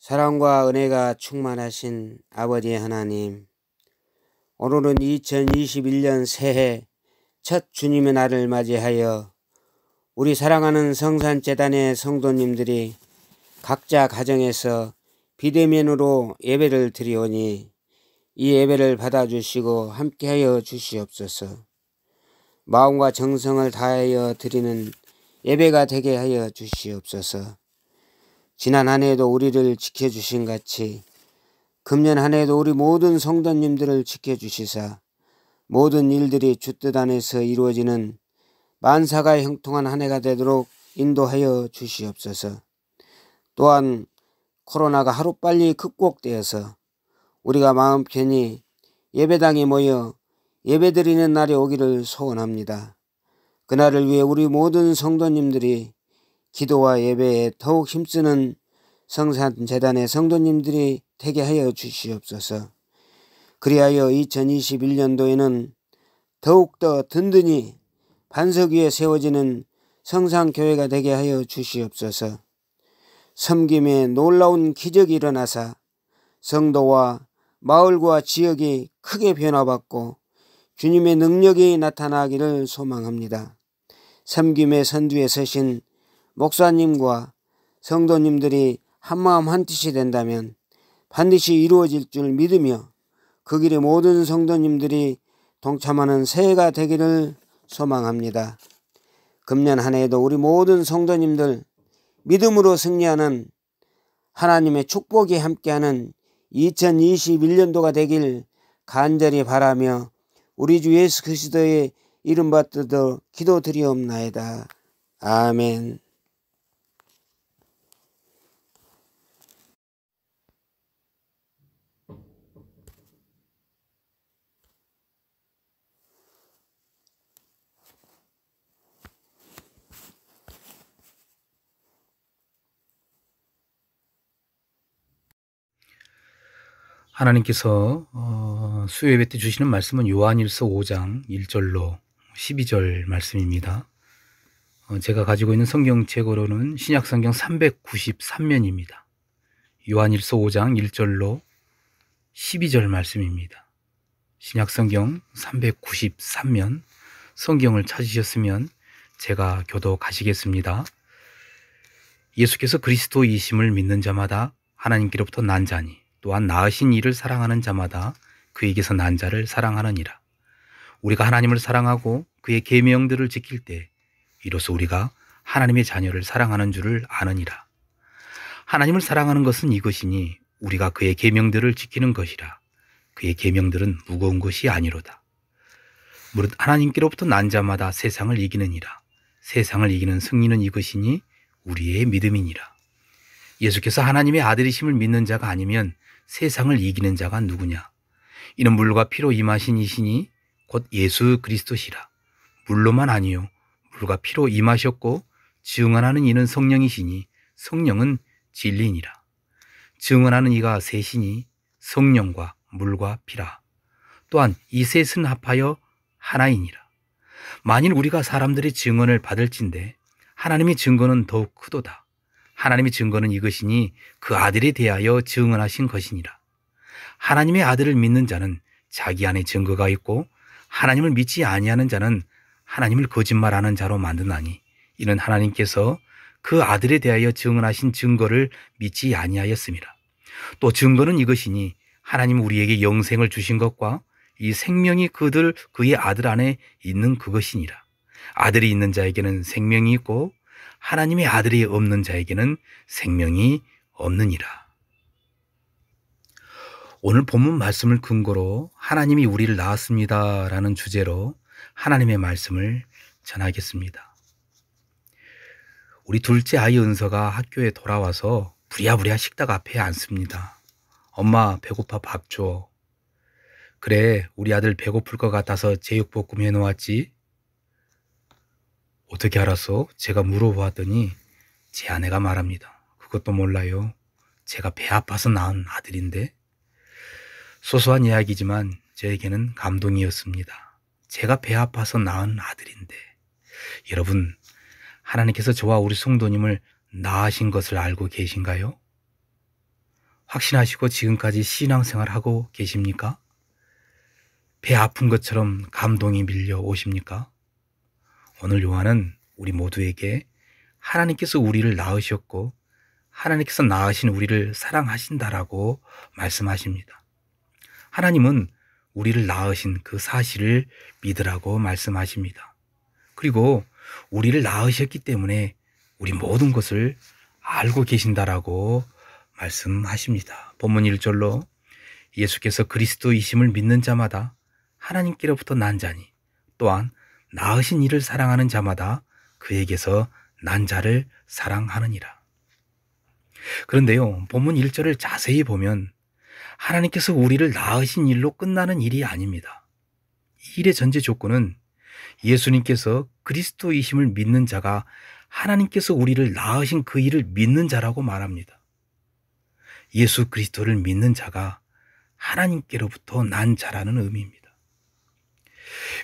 사랑과 은혜가 충만하신 아버지 하나님, 오늘은 2021년 새해 첫 주님의 날을 맞이하여 우리 사랑하는 성산재단의 성도님들이 각자 가정에서 비대면으로 예배를 드리오니 이 예배를 받아주시고 함께하여 주시옵소서. 마음과 정성을 다하여 드리는 예배가 되게 하여 주시옵소서. 지난 한 해도 우리를 지켜주신 같이 금년 한 해도 우리 모든 성도님들을 지켜주시사 모든 일들이 주 뜻 안에서 이루어지는 만사가 형통한 한 해가 되도록 인도하여 주시옵소서. 또한 코로나가 하루빨리 극복되어서 우리가 마음 편히 예배당에 모여 예배드리는 날이 오기를 소원합니다. 그날을 위해 우리 모든 성도님들이 기도와 예배에 더욱 힘쓰는 성산재단의 성도님들이 되게 하여 주시옵소서. 그리하여 2021년도에는 더욱더 든든히 반석 위에 세워지는 성산교회가 되게 하여 주시옵소서. 섬김에 놀라운 기적이 일어나사 성도와 마을과 지역이 크게 변화받고 주님의 능력이 나타나기를 소망합니다. 섬김의 선두에 서신 목사님과 성도님들이 한마음 한뜻이 된다면 반드시 이루어질 줄 믿으며 그 길에 모든 성도님들이 동참하는 새해가 되기를 소망합니다. 금년 한 해에도 우리 모든 성도님들 믿음으로 승리하는 하나님의 축복이 함께하는 2021년도가 되길 간절히 바라며 우리 주 예수 그리스도의 이름 받들어 기도드리옵나이다. 아멘. 하나님께서 수요 예배 때 주시는 말씀은 요한일서 5장 1절로 12절 말씀입니다. 제가 가지고 있는 성경 책으로는 신약성경 393면입니다. 요한일서 5장 1절로 12절 말씀입니다. 신약성경 393면 성경을 찾으셨으면 제가 교독하시겠습니다. 예수께서 그리스도이심을 믿는 자마다 하나님께로부터 난 자니 또한 낳으신 이를 사랑하는 자마다 그에게서 난 자를 사랑하느니라. 우리가 하나님을 사랑하고 그의 계명들을 지킬 때 이로써 우리가 하나님의 자녀를 사랑하는 줄을 아느니라. 하나님을 사랑하는 것은 이것이니 우리가 그의 계명들을 지키는 것이라. 그의 계명들은 무거운 것이 아니로다. 무릇 하나님께로부터 난 자마다 세상을 이기느니라. 세상을 이기는 승리는 이것이니 우리의 믿음이니라. 예수께서 하나님의 아들이심을 믿는 자가 아니면 세상을 이기는 자가 누구냐? 이는 물과 피로 임하신 이시니 곧 예수 그리스도시라. 물로만 아니요 물과 피로 임하셨고 증언하는 이는 성령이시니 성령은 진리니라. 증언하는 이가 셋이니 성령과 물과 피라. 또한 이 셋은 합하여 하나이니라. 만일 우리가 사람들의 증언을 받을진대 하나님의 증거는 더욱 크도다. 하나님의 증거는 이것이니 그 아들에 대하여 증언하신 것이니라. 하나님의 아들을 믿는 자는 자기 안에 증거가 있고 하나님을 믿지 아니하는 자는 하나님을 거짓말하는 자로 만드나니 이는 하나님께서 그 아들에 대하여 증언하신 증거를 믿지 아니하였음이라. 또 증거는 이것이니 하나님 우리에게 영생을 주신 것과 이 생명이 그의 아들 안에 있는 그것이니라. 아들이 있는 자에게는 생명이 있고 하나님의 아들이 없는 자에게는 생명이 없느니라. 오늘 본문 말씀을 근거로 하나님이 우리를 낳았습니다 라는 주제로 하나님의 말씀을 전하겠습니다. 우리 둘째 아이 은서가 학교에 돌아와서 부랴부랴 식탁 앞에 앉습니다. 엄마 배고파 밥 줘. 그래 우리 아들 배고플 것 같아서 제육볶음 해놓았지. 어떻게 알았어? 제가 물어보았더니 제 아내가 말합니다. 그것도 몰라요. 제가 배 아파서 낳은 아들인데. 소소한 이야기지만 저에게는 감동이었습니다. 제가 배 아파서 낳은 아들인데. 여러분, 하나님께서 저와 우리 성도님을 낳으신 것을 알고 계신가요? 확신하시고 지금까지 신앙생활하고 계십니까? 배 아픈 것처럼 감동이 밀려오십니까? 오늘 요한은 우리 모두에게 하나님께서 우리를 낳으셨고 하나님께서 낳으신 우리를 사랑하신다라고 말씀하십니다. 하나님은 우리를 낳으신 그 사실을 믿으라고 말씀하십니다. 그리고 우리를 낳으셨기 때문에 우리 모든 것을 알고 계신다라고 말씀하십니다. 본문 1절로 예수께서 그리스도이심을 믿는 자마다 하나님께로부터 난 자니 또한 낳으신 이를 사랑하는 자마다 그에게서 난 자를 사랑하느니라. 그런데요, 본문 1절을 자세히 보면 하나님께서 우리를 낳으신 일로 끝나는 일이 아닙니다. 이 일의 전제 조건은 예수님께서 그리스도이심을 믿는 자가 하나님께서 우리를 낳으신 그 일을 믿는 자라고 말합니다. 예수 그리스도를 믿는 자가 하나님께로부터 난 자라는 의미입니다.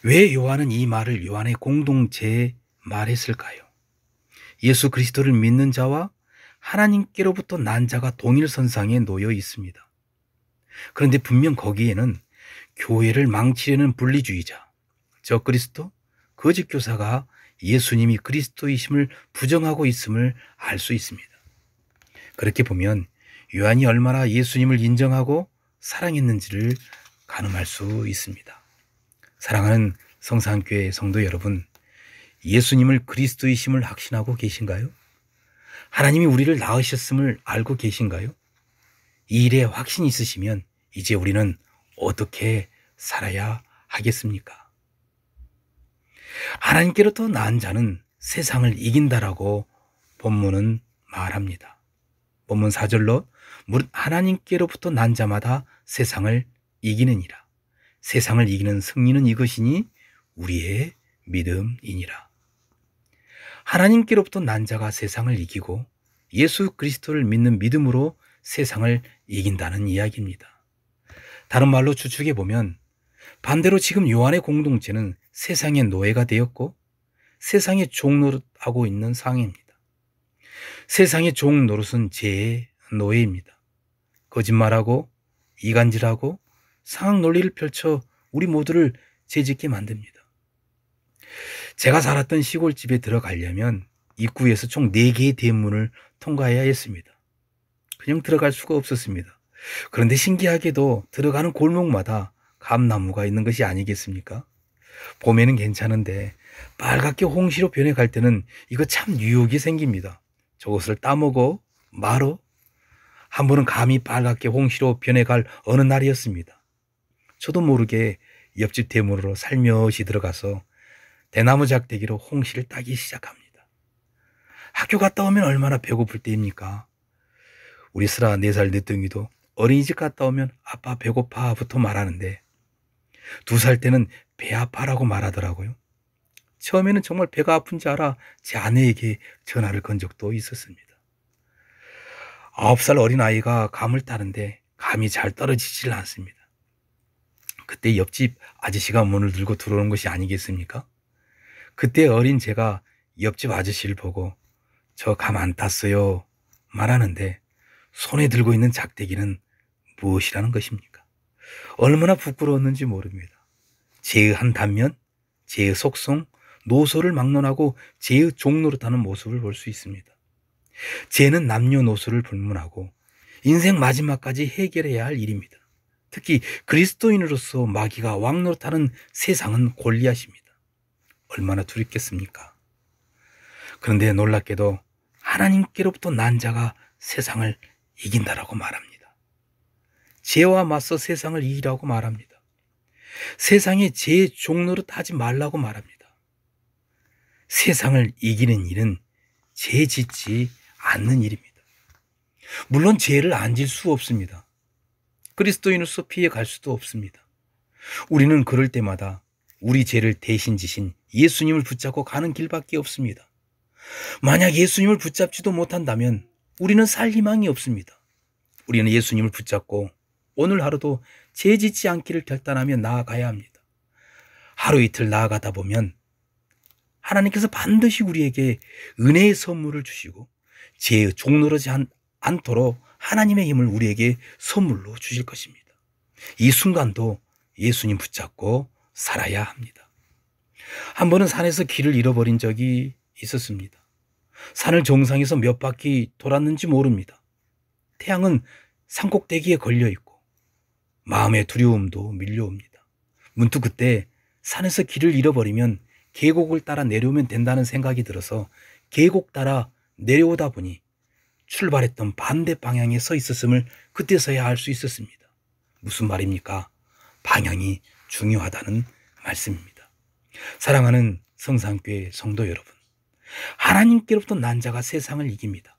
왜 요한은 이 말을 요한의 공동체에 말했을까요? 예수 그리스도를 믿는 자와 하나님께로부터 난 자가 동일선상에 놓여 있습니다. 그런데 분명 거기에는 교회를 망치려는 분리주의자, 적그리스도, 거짓 교사가 예수님이 그리스도이심을 부정하고 있음을 알 수 있습니다. 그렇게 보면 요한이 얼마나 예수님을 인정하고 사랑했는지를 가늠할 수 있습니다. 사랑하는 성산교회 성도 여러분, 예수님을 그리스도이심을 확신하고 계신가요? 하나님이 우리를 낳으셨음을 알고 계신가요? 이 일에 확신이 있으시면 이제 우리는 어떻게 살아야 하겠습니까? 하나님께로부터 난 자는 세상을 이긴다라고 본문은 말합니다. 본문 4절로 무릇 하나님께로부터 난 자마다 세상을 이기느니라. 세상을 이기는 승리는 이것이니 우리의 믿음이니라. 하나님께로부터 난 자가 세상을 이기고 예수 그리스도를 믿는 믿음으로 세상을 이긴다는 이야기입니다. 다른 말로 추측해 보면 반대로 지금 요한의 공동체는 세상의 노예가 되었고 세상의 종 노릇하고 있는 상황입니다. 세상의 종 노릇은 죄의 노예입니다. 거짓말하고 이간질하고 상학 논리를 펼쳐 우리 모두를 죄짓게 만듭니다. 제가 살았던 시골집에 들어가려면 입구에서 총 4개의 대문을 통과해야 했습니다. 그냥 들어갈 수가 없었습니다. 그런데 신기하게도 들어가는 골목마다 감나무가 있는 것이 아니겠습니까? 봄에는 괜찮은데 빨갛게 홍시로 변해갈 때는 이거 참 유혹이 생깁니다. 저것을 따먹어 말어. 한 번은 감이 빨갛게 홍시로 변해갈 어느 날이었습니다. 저도 모르게 옆집 대문으로 살며시 들어가서 대나무 작대기로 홍시를 따기 시작합니다. 학교 갔다 오면 얼마나 배고플 때입니까? 우리 슬아 4살 늦둥이도 어린이집 갔다 오면 아빠 배고파부터 말하는데 2살 때는 배 아파라고 말하더라고요. 처음에는 정말 배가 아픈지 알아 제 아내에게 전화를 건 적도 있었습니다. 9살 어린아이가 감을 따는데 감이 잘 떨어지질 않습니다. 그때 옆집 아저씨가 문을 들고 들어오는 것이 아니겠습니까? 그때 어린 제가 옆집 아저씨를 보고 저 감 안 땄어요 말하는데 손에 들고 있는 작대기는 무엇이라는 것입니까? 얼마나 부끄러웠는지 모릅니다. 죄의 한 단면, 죄의 속성, 노소를 막론하고 죄의 종노릇하는 모습을 볼 수 있습니다. 죄는 남녀노소를 불문하고 인생 마지막까지 해결해야 할 일입니다. 특히 그리스도인으로서 마귀가 왕노릇하는 세상은 골리앗입니다. 얼마나 두렵겠습니까? 그런데 놀랍게도 하나님께로부터 난 자가 세상을 이긴다라고 말합니다. 죄와 맞서 세상을 이기라고 말합니다. 세상에 죄의 종노릇 하지 말라고 말합니다. 세상을 이기는 일은 죄 짓지 않는 일입니다. 물론 죄를 안 질 수 없습니다. 그리스도인으로서 피해 갈 수도 없습니다. 우리는 그럴 때마다 우리 죄를 대신 지신 예수님을 붙잡고 가는 길밖에 없습니다. 만약 예수님을 붙잡지도 못한다면 우리는 살 희망이 없습니다. 우리는 예수님을 붙잡고 오늘 하루도 죄 짓지 않기를 결단하며 나아가야 합니다. 하루 이틀 나아가다 보면 하나님께서 반드시 우리에게 은혜의 선물을 주시고 죄의 종노릇지 않도록 하나님의 힘을 우리에게 선물로 주실 것입니다. 이 순간도 예수님 붙잡고 살아야 합니다. 한 번은 산에서 길을 잃어버린 적이 있었습니다. 산을 정상에서 몇 바퀴 돌았는지 모릅니다. 태양은 산꼭대기에 걸려 있고 마음의 두려움도 밀려옵니다. 문득 그때 산에서 길을 잃어버리면 계곡을 따라 내려오면 된다는 생각이 들어서 계곡 따라 내려오다 보니 출발했던 반대 방향에 서 있었음을 그때서야 알 수 있었습니다. 무슨 말입니까? 방향이 중요하다는 말씀입니다. 사랑하는 성산교회 성도 여러분, 하나님께로부터 난 자가 세상을 이깁니다.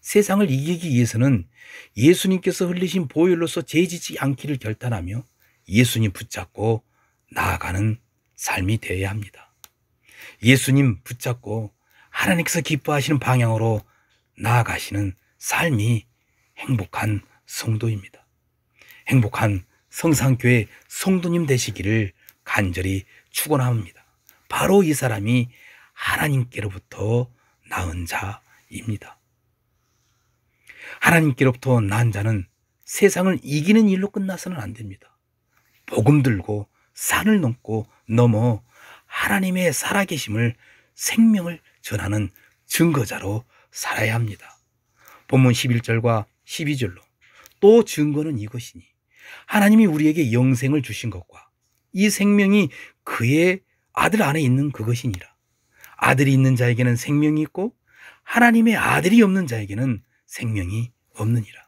세상을 이기기 위해서는 예수님께서 흘리신 보혈로서 죄짓지 않기를 결단하며 예수님 붙잡고 나아가는 삶이 되어야 합니다. 예수님 붙잡고 하나님께서 기뻐하시는 방향으로 나아가시는 삶이 행복한 성도입니다. 행복한 성산교회 성도님 되시기를 간절히 축원합니다. 바로 이 사람이 하나님께로부터 낳은 자입니다. 하나님께로부터 낳은 자는 세상을 이기는 일로 끝나서는 안 됩니다. 복음 들고 산을 넘어 하나님의 살아계심을, 생명을 전하는 증거자로 살아야 합니다. 본문 11절과 12절로 또 증거는 이것이니 하나님이 우리에게 영생을 주신 것과 이 생명이 그의 아들 안에 있는 그것이니라. 아들이 있는 자에게는 생명이 있고 하나님의 아들이 없는 자에게는 생명이 없느니라.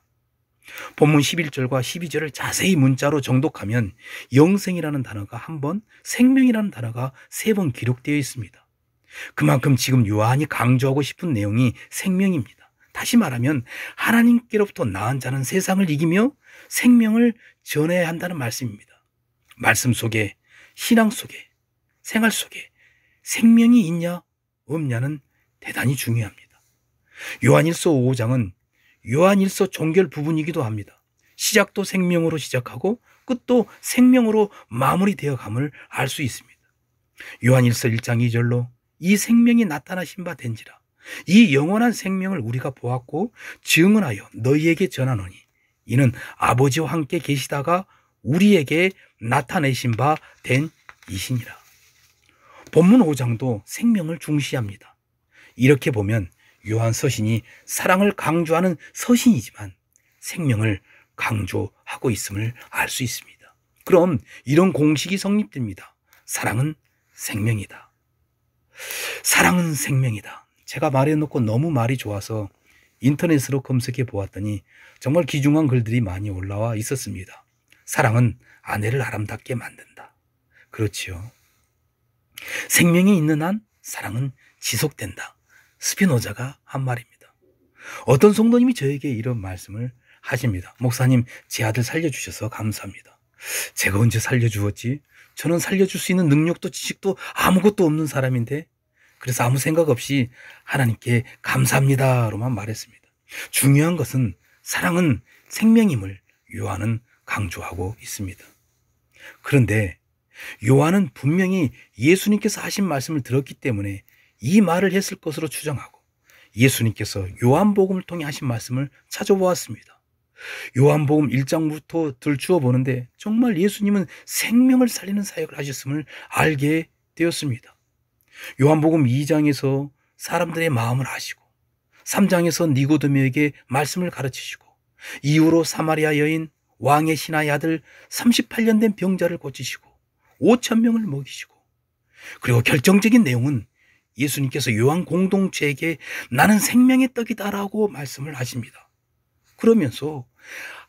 본문 11절과 12절을 자세히 문자로 정독하면 영생이라는 단어가 한 번, 생명이라는 단어가 3번 기록되어 있습니다. 그만큼 지금 요한이 강조하고 싶은 내용이 생명입니다. 다시 말하면 하나님께로부터 낳은 자는 세상을 이기며 생명을 전해야 한다는 말씀입니다. 말씀 속에, 신앙 속에, 생활 속에 생명이 있냐 없냐는 대단히 중요합니다. 요한일서 5장은 요한일서 종결 부분이기도 합니다. 시작도 생명으로 시작하고 끝도 생명으로 마무리되어 감을 알 수 있습니다. 요한일서 1장 2절로 이 생명이 나타나신 바 된지라. 이 영원한 생명을 우리가 보았고 증언하여 너희에게 전하노니 이는 아버지와 함께 계시다가 우리에게 나타내신 바 된 이시니라. 본문 5장도 생명을 중시합니다. 이렇게 보면 요한 서신이 사랑을 강조하는 서신이지만 생명을 강조하고 있음을 알 수 있습니다. 그럼 이런 공식이 성립됩니다. 사랑은 생명이다. 사랑은 생명이다. 제가 말해놓고 너무 말이 좋아서 인터넷으로 검색해 보았더니 정말 귀중한 글들이 많이 올라와 있었습니다. 사랑은 아내를 아름답게 만든다. 그렇지요. 생명이 있는 한 사랑은 지속된다. 스피노자가 한 말입니다. 어떤 성도님이 저에게 이런 말씀을 하십니다. 목사님, 제 아들 살려주셔서 감사합니다. 제가 언제 살려주었지? 저는 살려줄 수 있는 능력도 지식도 아무것도 없는 사람인데 그래서 아무 생각 없이 하나님께 감사합니다로만 말했습니다. 중요한 것은 사랑은 생명임을 요한은 강조하고 있습니다. 그런데 요한은 분명히 예수님께서 하신 말씀을 들었기 때문에 이 말을 했을 것으로 추정하고 예수님께서 요한복음을 통해 하신 말씀을 찾아보았습니다. 요한복음 1장부터 들추어 보는데 정말 예수님은 생명을 살리는 사역을 하셨음을 알게 되었습니다. 요한복음 2장에서 사람들의 마음을 아시고 3장에서 니고데모에게 말씀을 가르치시고 이후로 사마리아 여인 왕의 신하의 아들 38년 된 병자를 고치시고 5,000명을 먹이시고 그리고 결정적인 내용은 예수님께서 요한 공동체에게 나는 생명의 떡이다라고 말씀을 하십니다. 그러면서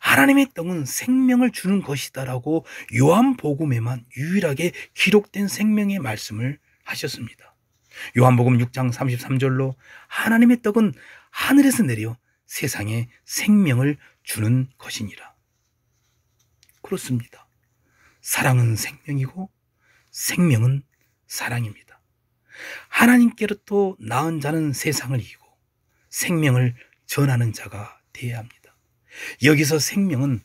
하나님의 떡은 생명을 주는 것이다라고 요한복음에만 유일하게 기록된 생명의 말씀을 하셨습니다. 요한복음 6장 33절로 하나님의 떡은 하늘에서 내려 세상에 생명을 주는 것이니라. 그렇습니다. 사랑은 생명이고 생명은 사랑입니다. 하나님께로부터 낳은 자는 세상을 이기고 생명을 전하는 자가 되어야 합니다. 여기서 생명은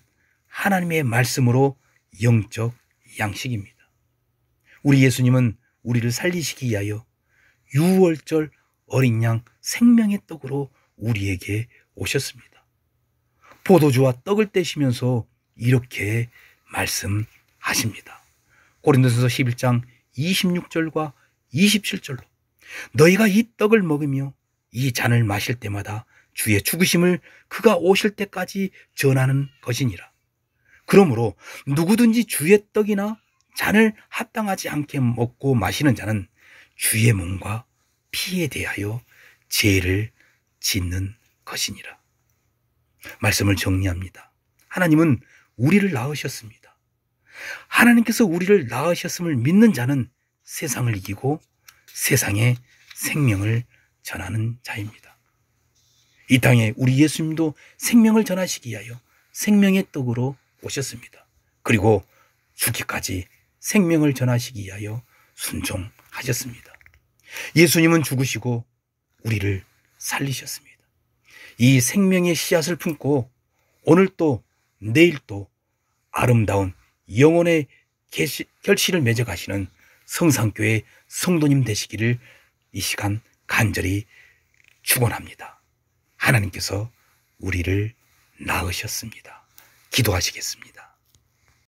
하나님의 말씀으로 영적 양식입니다. 우리 예수님은 우리를 살리시기 위하여 유월절 어린 양 생명의 떡으로 우리에게 오셨습니다. 포도주와 떡을 떼시면서 이렇게 말씀하십니다. 고린도전서 11장 26절과 27절로 너희가 이 떡을 먹으며 이 잔을 마실 때마다 주의 죽으심을 그가 오실 때까지 전하는 것이니라. 그러므로 누구든지 주의 떡이나 잔을 합당하지 않게 먹고 마시는 자는 주의 몸과 피에 대하여 죄를 짓는 것이니라. 말씀을 정리합니다. 하나님은 우리를 낳으셨습니다. 하나님께서 우리를 낳으셨음을 믿는 자는 세상을 이기고 세상에 생명을 전하는 자입니다. 이 땅에 우리 예수님도 생명을 전하시기 위하여 생명의 떡으로 오셨습니다. 그리고 죽기까지 생명을 전하시기 위하여 순종하셨습니다. 예수님은 죽으시고 우리를 살리셨습니다. 이 생명의 씨앗을 품고 오늘 또 내일 또 아름다운 영혼의 결실을 맺어 가시는 성산교회 성도님 되시기를 이 시간 간절히 축원합니다. 하나님께서 우리를 낳으셨습니다. 기도하시겠습니다.